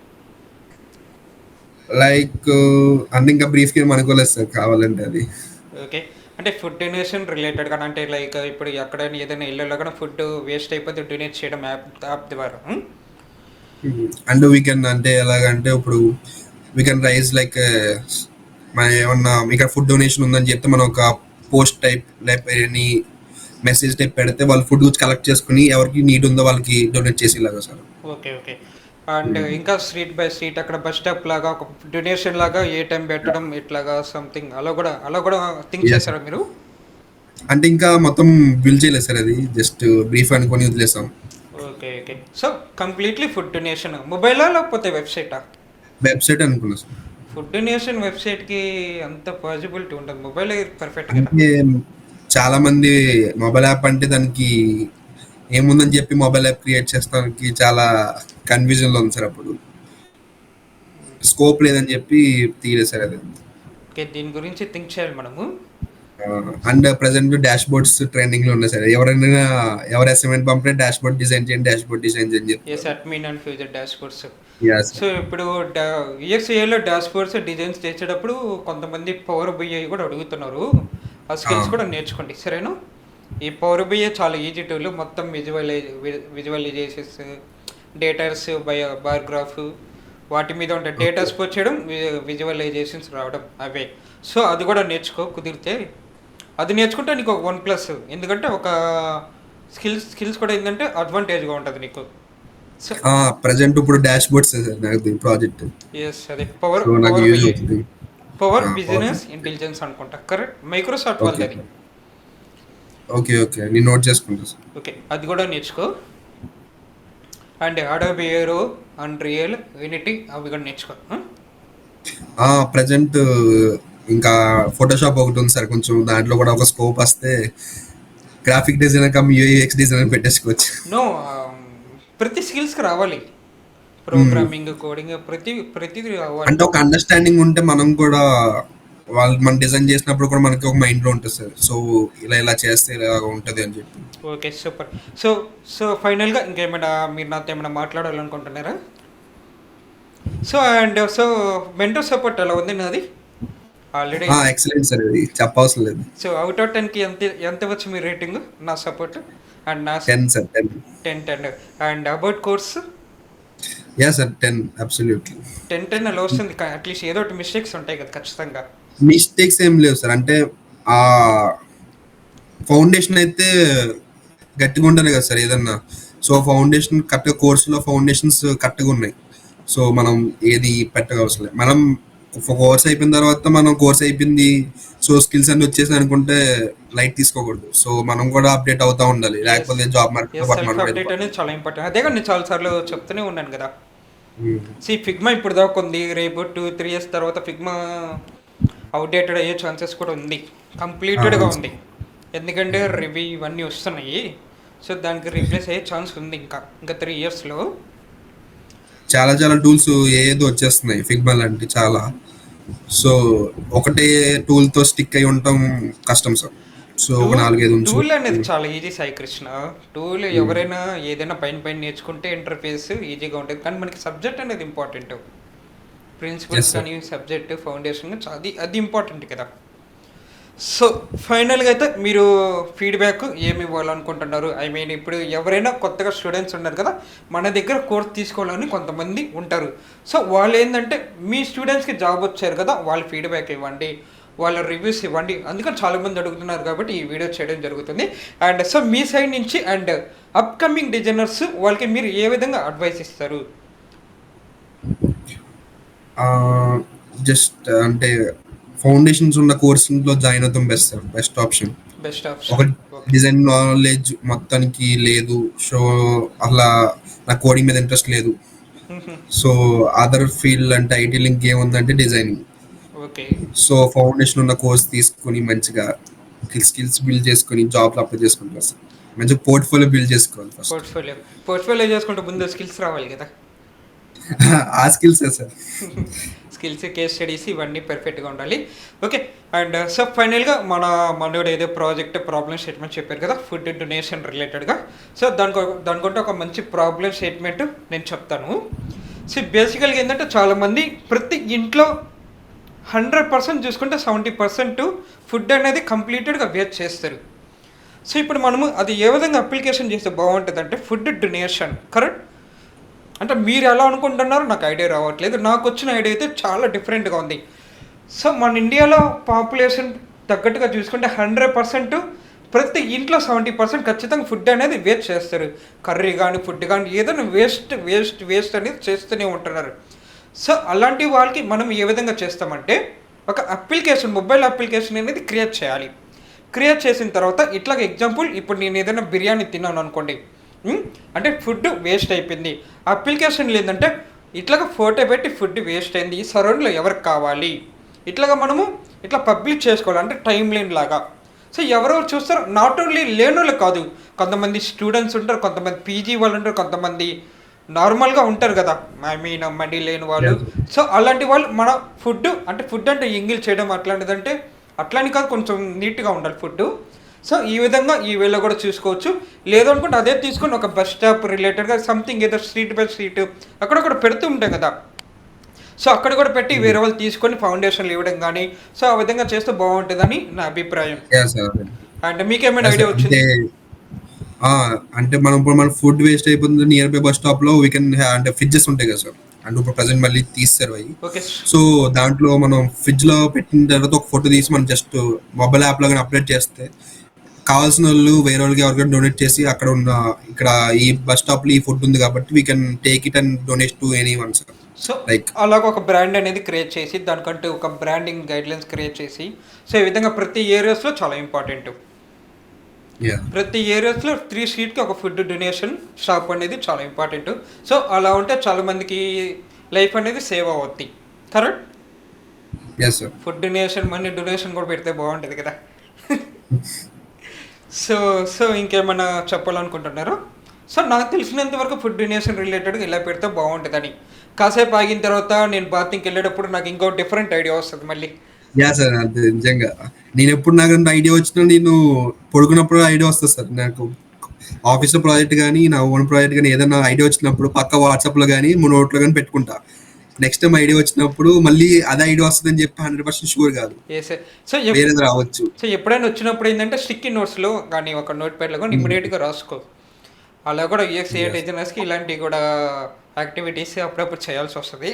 లైక్ అంటే ఇంకా బ్రీఫ్గా అనుకోలేదు సార్, కావాలంటే అది. ఓకే. అంటే ఫుడ్ డొనేషన్ రిలేటెడ్ కానీ, అంటే లైక్ ఇప్పుడు ఎక్కడైనా ఏదైనా ఇళ్ళలో కానీ ఫుడ్ వేస్ట్ అయిపోతే డొనేట్ చేయడం యాప్ ద్వారా. అండ్ వీ కెన్ అంటే ఎలాగంటే ఇప్పుడు వీ కెన్ రైజ్ లైక్ మన ఏమన్నా ఇక్కడ ఫుడ్ డొనేషన్ ఉందని చెప్తే మనం ఒక పోస్ట్ టైప్ లేకపోతే ఎనీ మెసేజ్ టైప్ పెడితే వాళ్ళు ఫుడ్ కలెక్ట్ చేసుకుని ఎవరికి నీడ్ ఉందో వాళ్ళకి డొనేట్ చేసేలాగా సార్. ఓకే. ఓకే. అండ్ ఇంకా స్ట్రీట్ బై స్ట్రీట్ అక్కడ బస్ స్టాప్ లాగా ఒక డొనేషన్ లాగా ఏ టైం పెట్టడం ఇట్లాగా సంథింగ్ అలా కూడా థింక్ చేస్తారా మీరు? అంటే ఇంకా మొత్తం బిల్ చేయలేదు సార్, అది జస్ట్ బ్రీఫ్ అనుకొని వదిలేసాం. Okay. Okay. So completely food donation మొబైలా లేకపోతే వెబ్సైటా? వెబ్సైట్ అనుకున్నా సార్. ఫుడ్ డొనేషన్ వెబ్సైట్కి అంత పాసిబిలిటీ ఉంటుంది, మొబైల్ పర్ఫెక్ట్. అంటే చాలా మంది మొబైల్ యాప్ అంటే దానికి ఏముందని చెప్పి మొబైల్ యాప్ క్రియేట్ చేస్తానికి చాలా కన్ఫ్యూజన్లో ఉంది సార్. అప్పుడు స్కోప్ లేదని చెప్పి తీయలేదు సార్ అది. ఓకే. దీని గురించి థింక్ చేయాలి మనము. And present dash boards trending లో ఉన్నాయి సార్. ఎవరైనా ఎవరు అసైన్మెంట్ పంపితే డాష్ బోర్డ్ డిజైన్ చేయండి, డాష్ బోర్డ్ డిజైన్ చేయని ఎస్ చెప్తారు. Admin and future dashboards. Yeah so sir. ఇప్పుడు యూఎక్స్ఏలో డాష్బోర్డ్స్ డిజైన్స్ చేసేటప్పుడు కొంతమంది పవర్ బిఐ కూడా అడుగుతున్నారు. ఆ స్కిల్స్ కూడా నేర్చుకోండి సరేనా. ఈ పవర్ బిఐ చాలా ఈజీ టూల్. మొత్తం విజువలైజేషన్స్, డేటాస్, బార్ గ్రాఫ్ వాటి మీద ఉంటాయి. Data okay. స్పోర్ట్ చేయడం, విజువలైజేషన్స్ రావడం అవే. సో అది కూడా నేర్చుకో కుదిరితే. అది నేర్చుకుంటే నీకు ఒక 1+, ఎందుకంటే ఒక స్కిల్స్ కూడా ఏంటంటే అడ్వాంటేజ్గా ఉంటుంది నీకు. సో ప్రజెంట్ ఇప్పుడు డాష్ బోర్డ్స్ సార్ నాకు ప్రాజెక్ట్. ఎస్ అదే పవర్ సో నాకు పవర్ యూజ్ బిఐ, అవుతుంది. Power power. బిజినెస్ ఇంటెలిజెన్స్ అనుకుంటా, కరెక్ట్. మైక్రోసాఫ్ట్ ఓకే వాళ్ళది అది. ఓకే ఓకే, నేను నోట్ చేసుకుంటా సార్. ఓకే అది కూడా నేర్చుకో. అండ్ అడోబి ఏరో, అన్రియల్, యూనిటీ అవి కూడా నేర్చుకో. ప్రజెంట్ ఇంకా ఫోటోషాప్ ఒకటి ఉంది సార్. కొంచెం దాంట్లో కూడా ఒక స్కోప్ వస్తే graphic designer come UX designer పెట్టేసుకోవచ్చు. నో, ప్రతి స్కిల్స్కి రావాలి. మ్మ్. ప్రోగ్రామింగ్, కోడింగ్, ప్రతిదీ రావాలి. అంటే ఒక అండర్స్టాండింగ్ ఉంటే మనం కూడా వాళ్ళు మనం డిజైన్ చేసినప్పుడు కూడా మనకి ఒక మైండ్ లో ఉంటుంది సార్. సో ఇలా ఇలా చేస్తే ఇలా ఉంటది అని చెప్పి. Okay super. సో సో ఫైనల్గా ఇంకేమైనా మీరు నాతో ఏమైనా మాట్లాడాలనుకుంటున్నారా? సో మెంటల్ సపోర్ట్ ఎలా ఉంది నాది ఆల్రెడీ. ఎక్సలెంట్ సార్, ఇది చెప్పవసరం లేదు. సో అవుట్ ఆఫ్ 10కి ఎంత వచ్చి మీ రేటింగ్ నా సపోర్ట్? అండ్ నా 10 sir, 10. 10. And about course yeah sir, 10 absolutely. 10 అలా వస్తుంది. అట్లీస్ట్ ఏదో ఒకటి మిస్టేక్స్ ఉంటాయి కదా ఖచ్చితంగా. మిస్టేక్స్ ఏం లేవు సార్. అంటే ఆ ఫౌండేషన్ అయితే గట్టిగా ఉండాలి కదా సార్ ఏదన్నా. సో ఫౌండేషన్ కరెక్ట్గా, కోర్సులో ఫౌండేషన్స్ కరెక్ట్గా ఉన్నాయి. సో మనం ఏది పెట్టక అవసరం లేదు. మనం కోర్స్ అయిపోయిన తర్వాత మనం కోర్స్ అయిపోయింది, సో స్కిల్స్ అన్ని వచ్చేసి అనుకుంటే లైట్ తీసుకోకూడదు. సో మనం కూడా అప్డేట్ అవుతా ఉండాలి, ఎస్ లేకపోతే జాబ్ మార్కెట్ ఎస్ పాటు సెల్ఫ్ మనం కూడా అప్డేట్ వెళ్ళిపోతాం. అనేది చాలా ఇంపార్టెంట్. అదే కానీ నేను చాలాసార్లు చెప్తూనే ఉన్నాను కదా. ఉమ్. ఫిగ్మా ఇప్పుడు దాకా ఉంది, రేపు 2-3 ఇయర్స్ తర్వాత ఫిగ్మా అవుట్డేటెడ్ అయ్యే ఛాన్సెస్ కూడా ఉంది. కంప్లీటెడ్గా అవును ఉంది. సార్. ఎందుకంటే రివ్యూ ఇవన్నీ వస్తున్నాయి. సో దానికి రీప్లేస్ అయ్యే ఛాన్స్ ఉంది ఇంకా 3 ఇయర్స్లో. చాలా చాలా టూల్స్ ఏదో వచ్చేస్తున్నాయి ఫిగ్మా లాంటి చాలా. సో ఒకటే టూల్ తో స్టిక్ అయి ఉండటం కష్టం సార్. సో ఒక టూల్ 4-5 ఉంచు. టూల్ అనేది చాలా ఈజీ సాయి కృష్ణ. టూల్ ఎవరైనా ఏదైనా పైన పైన నేర్చుకుంటే ఇంటర్ఫేస్ ఈజీగా ఉంటుంది, కానీ మనకి సబ్జెక్ట్ అనేది ఇంపార్టెంట్. Yes principles sir. కానీ సబ్జెక్ట్ ఫౌండేషన్ అది ఇంపార్టెంట్ కదా. సో ఫైనల్గా అయితే మీరు ఫీడ్బ్యాక్ ఏమి ఇవ్వాలనుకుంటున్నారు? ఐ మీన్ ఇప్పుడు ఎవరైనా కొత్తగా స్టూడెంట్స్ ఉన్నారు కదా, మన దగ్గర కోర్స్ తీసుకోవాలని కొంతమంది ఉంటారు. సో వాళ్ళు ఏంటంటే మీ స్టూడెంట్స్కి జాబ్ వచ్చారు కదా, వాళ్ళ ఫీడ్బ్యాక్ ఇవ్వండి, వాళ్ళ రివ్యూస్ ఇవ్వండి. అందుకని చాలామంది అడుగుతున్నారు కాబట్టి ఈ వీడియో చేయడం జరుగుతుంది. అండ్ సో మీ సైడ్ నుంచి అండ్ అప్కమింగ్ డిజైనర్స్ వాళ్ళకి మీరు ఏ విధంగా అడ్వైస్ ఇస్తారు? జస్ట్ అంటే ఫౌండేషన్స్ ఉన్న కోర్సులో జాయిన్ అవుతాం best sir, best option. Best ఒక ఆప్షన్. ఓకే. డిజైన్ నాలెడ్జ్ మొత్తానికి లేదు, సో అలా నాకు కోడింగ్ మీద ఇంట్రెస్ట్ లేదు. సో అదర్ ఫీల్డ్ అంటే ఐటీ లింక్ ఏముందంటే డిజైనింగ్. ఓకే. సో ఫౌండేషన్ ఉన్న కోర్స్ తీసుకొని మంచిగా స్కిల్స్ బిల్డ్ చేసుకొని జాబ్లో అప్లై చేసుకుంటారు సార్. మంచిగా పోర్ట్ఫోలియో బిల్డ్ చేసుకోవాలి ఫస్ట్. పోర్ట్ఫోలియో పోర్ట్ఫోలియో చేసుకుంటే ముందు స్కిల్స్ రావాలి కదా. ఆ స్కిల్సే సార్. స్కిల్స్, కేస్ స్టడీస్ ఇవన్నీ పర్ఫెక్ట్గా ఉండాలి. ఓకే. అండ్ సో ఫైనల్గా మనోడు ఏదో ప్రాబ్లమ్ స్టేట్మెంట్ చెప్పారు కదా ఫుడ్ డొనేషన్ రిలేటెడ్గా. సో దానికంటే ఒక మంచి ప్రాబ్లమ్ స్టేట్మెంట్ నేను చెప్తాను. సో బేసికల్గా ఏంటంటే చాలామంది ప్రతి ఇంట్లో 100% చూసుకుంటే 70% ఫుడ్ అనేది కంప్లీటెడ్గా వేస్ట్ చేస్తారు. సో ఇప్పుడు మనము అది ఏ విధంగా అప్లికేషన్ చేస్తే బాగుంటుంది అంటే ఫుడ్ డొనేషన్, కరెక్ట్. అంటే మీరు ఎలా అనుకుంటున్నారో నాకు ఐడియా రావట్లేదు. నాకు వచ్చిన ఐడియా అయితే చాలా డిఫరెంట్గా ఉంది. సో మన ఇండియాలో పాపులేషన్ తగ్గట్టుగా చూసుకుంటే 100% ప్రతి ఇంట్లో 70% ఖచ్చితంగా ఫుడ్ అనేది వేస్ట్ చేస్తారు. కర్రీ కానీ ఫుడ్ కానీ ఏదైనా వేస్ట్ అనేది చేస్తూనే ఉంటున్నారు. సో అలాంటి వాళ్ళకి మనం ఏ విధంగా చేస్తామంటే ఒక అప్లికేషన్, మొబైల్ అప్లికేషన్ అనేది క్రియేట్ చేయాలి. క్రియేట్ చేసిన తర్వాత ఇట్లాగ ఎగ్జాంపుల్ ఇప్పుడు నేను ఏదైనా బిర్యానీ తిన్నాను అనుకోండి, అంటే ఫుడ్ వేస్ట్ అయిపోయింది. అప్లికేషన్లో ఏంటంటే ఇట్లాగ ఫోటో పెట్టి ఫుడ్ వేస్ట్ అయింది, ఈ సరౌండ్లో ఎవరికి కావాలి ఇట్లాగా మనము ఇట్లా పబ్లిష్ చేసుకోవాలి, అంటే టైం లైన్ లాగా. సో ఎవరెవరు చూస్తారు, నాట్ ఓన్లీ లేనోళ్ళు కాదు, కొంతమంది స్టూడెంట్స్ ఉంటారు, కొంతమంది పీజీ వాళ్ళు ఉంటారు, కొంతమంది నార్మల్గా ఉంటారు కదా, ఐ మీన్ మనీ లేని వాళ్ళు. సో అలాంటి వాళ్ళు మన ఫుడ్ అంటే ఎంగిల్ చేయడం అట్లాంటిదంటే అట్లని కాదు, కొంచెం నీట్గా ఉండాలి ఫుడ్. సో ఈ విధంగా ఈ వేలో కూడా చూసుకోవచ్చు. లేదనుకుంటే అదే తీసుకొని ఒక బస్ స్టాప్ రిలేటెడ్గా సంథింగ్ ఏదో స్ట్రీట్ బై స్ట్రీట్ అక్కడ కూడా పెడుతూ ఉంటాయి కదా, సో అక్కడ కూడా పెట్టి వేరే వాళ్ళు తీసుకొని ఫౌండేషన్లు ఇవ్వడం కానీ, సో ఆ విధంగా చేస్తే బాగుంటుందని నా అభిప్రాయం. Yeah sir. అండ్ మీకేమైనా యా ఐడియా సార్. వచ్చింది? ఆ! అంటే మనం ఇప్పుడు మన ఫుడ్ వేస్ట్ అయిపోతుంది నియర్ బై బస్ స్టాప్‌లో వీ కెన్ అంటే ఫ్రిడ్జెస్ ఉంటాయి కదా సార్. అంటే ఇప్పుడు ప్రెజెంట్ మళ్ళీ తీసేసారు అయి. ఓకే. సో, దాంట్లో మనం ఫ్రిడ్జ్‌లో పెట్టిన తర్వాత ఒక ఫోటో తీసి మనం జస్ట్ మొబైల్ యాప్‌లో గాని అప్‌డేట్ చేస్తే కావాల్సినోళ్ళు వేరేళ్ళకి ఎవరికైనా డొనేట్ చేసి అక్కడ ఉన్న ఇక్కడ ఈ బస్ స్టాప్‌లో ఈ ఫుడ్ ఉంది కాబట్టి we can take it and donate to anyone sir. So like అలాగ ఒక బ్రాండ్ అనేది క్రియేట్ చేసి దానికంటూ ఒక బ్రాండింగ్ గైడ్లైన్స్ క్రియేట్ చేసి, సో ఈ విధంగా ప్రతి ఏరియాస్లో చాలా ఇంపార్టెంట్. యాహ్! ప్రతి ఏరియాస్లో 3 స్ట్రీట్కి ఒక ఫుడ్ డొనేషన్ షాప్ అనేది చాలా ఇంపార్టెంట్. సో అలా ఉంటే చాలా మందికి లైఫ్ అనేది సేవ్ అవుద్ది. Correct. Yes sir. Food donation, money donation కూడా పెడితే బాగుంటుంది కదా. సో సో ఇంకేమైనా చెప్పాలనుకుంటున్నారా? సో నాకు తెలిసినంత వరకు ఫుడ్ డొనేషన్ రిలేటెడ్గా ఇలా పెడితే బాగుంటుందని. కాసేపు ఆగిన తర్వాత నేను బాత్రూమ్కి వెళ్ళేటప్పుడు నాకు ఇంకో డిఫరెంట్ ఐడియా వస్తుంది మళ్ళీ. యాహ్! సార్. అంతే నిజంగా. నేనెప్పుడు నాకంత ఐడియా వచ్చినా నేను పడుకున్నప్పుడు ఐడియా వస్తది సార్. నాకు ఆఫీస్‌లో ప్రాజెక్ట్ గాని, నా ఓన్ ప్రాజెక్ట్ గాని ఏదన్నా ఐడియా వచ్చినప్పుడు పక్కా వాట్సాప్‌లో గాని, నోట్‌లో గాని పెట్టుకుంటా. నెక్స్ట్ టైమ్ ఐడియా వచ్చినప్పుడు మళ్ళీ అదే ఐడియా వస్తదని చెప్పి 100% షూర్ కాదు. ఎస్. సో వేరేది రావచ్చు. సో ఎప్పుడైనా వచ్చినప్పుడు ఏంటంటే స్టిక్కీ నోట్స్లో కానీ ఒక నోట్ ప్యాడ్లో కానీ ఇమ్మీడియట్గా రాసుకో. అలా కూడా యూఎక్స్ Yes. డిజైనర్స్కి ఇలాంటివి కూడా యాక్టివిటీస్ అప్పుడప్పుడు చేయాల్సి వస్తుంది,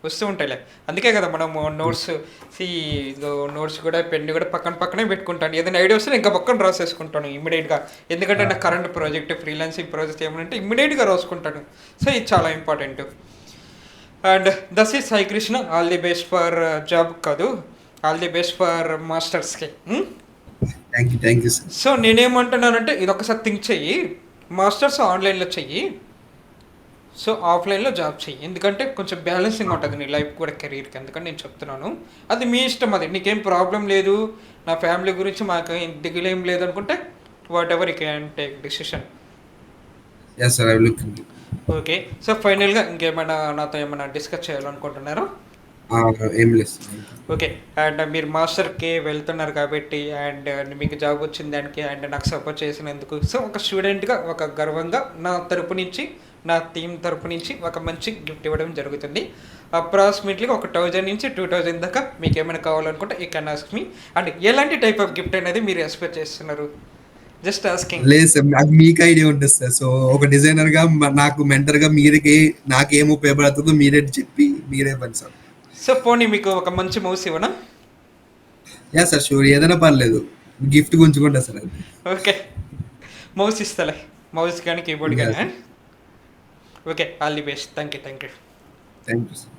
వస్తూ ఉంటాయిలే. అందుకే కదా మనం నోట్స్ నోట్స్ కూడా పెన్ కూడా పక్కన పక్కనే పెట్టుకుంటాను. ఏదైనా ఐడియా వస్తే ఇంకా పక్కన రాసేసుకుంటాను ఇమ్మీడియట్గా. ఎందుకంటే నా కరెంట్ ప్రాజెక్ట్, ఫ్రీలాన్సింగ్ ప్రాజెక్ట్ ఏమంటే ఇమ్మీడియట్గా రాసుకుంటాను. సో ఇది చాలా important. And this is Sai Krishna. All the best for job కాదు, ఆల్ ది బెస్ట్ ఫర్ మాస్టర్స్కి. Thank you sir. సో నేనేమంటున్నానంటే ఇది ఒకసారి థింక్ చెయ్యి. మాస్టర్స్ ఆన్లైన్లో చెయ్యి, సో ఆఫ్లైన్లో జాబ్ చెయ్యి. ఎందుకంటే కొంచెం బ్యాలెన్సింగ్ ఉంటుంది నీ లైఫ్ కూడా, కెరీర్కి. అందుకని నేను చెప్తున్నాను. అది మీ ఇష్టం, అది నీకేం ప్రాబ్లం లేదు. నా ఫ్యామిలీ గురించి మాకు దిగులేం లేదు అనుకుంటే what ever you can take decision. Yes sir. I will look into. Okay. So ఫైనల్గా ఇంకేమైనా నాతో ఏమైనా డిస్కస్ చేయాలనుకుంటున్నారా? ఏం లేదు సార్. ఓకే. అండ్ మీరు మాస్టర్కి వెళ్తున్నారు కాబట్టి, అండ్ మీకు జాబ్ వచ్చిన దానికి, అండ్ నాకు సపోర్ట్ చేసినందుకు, సో ఒక స్టూడెంట్గా ఒక గర్వంగా నా తరపు నుంచి, నా టీం తరపు నుంచి ఒక మంచి గిఫ్ట్ ఇవ్వడం జరుగుతుంది. అప్రాక్సిమేట్లీ ఒక 1000 నుంచి 2000 దాకా మీకు ఏమైనా కావాలనుకుంటే you can ask me. And ఎలాంటి టైప్ ఆఫ్ గిఫ్ట్ అనేది మీరు ఎక్స్పెక్ట్ చేస్తున్నారు? Just asking. లేదు సార్. అది మీకు ఐడియా ఉంటుంది సార్. సో ఒక డిజైనర్‌గా నాకు మెంటర్‌గా మీరుకి నాకేం ఉపయోగపడుతుందో మీరే చెప్పి మీరే ఇవ్వండి సార్. సో పోనీ మీకు ఒక మంచి మౌస్ ఇవ్వనా? యాహ్! సార్. షూర్. ఏదైనా పర్లేదు. గిఫ్ట్‌గా ఉంచుకుంటా సార్ అది. ఓకే. మౌస్ ఇస్తలే, మౌస్ కానీ కీబోర్డ్ కానీ. Yes. Okay. All the best. Thank you. Thank you sir.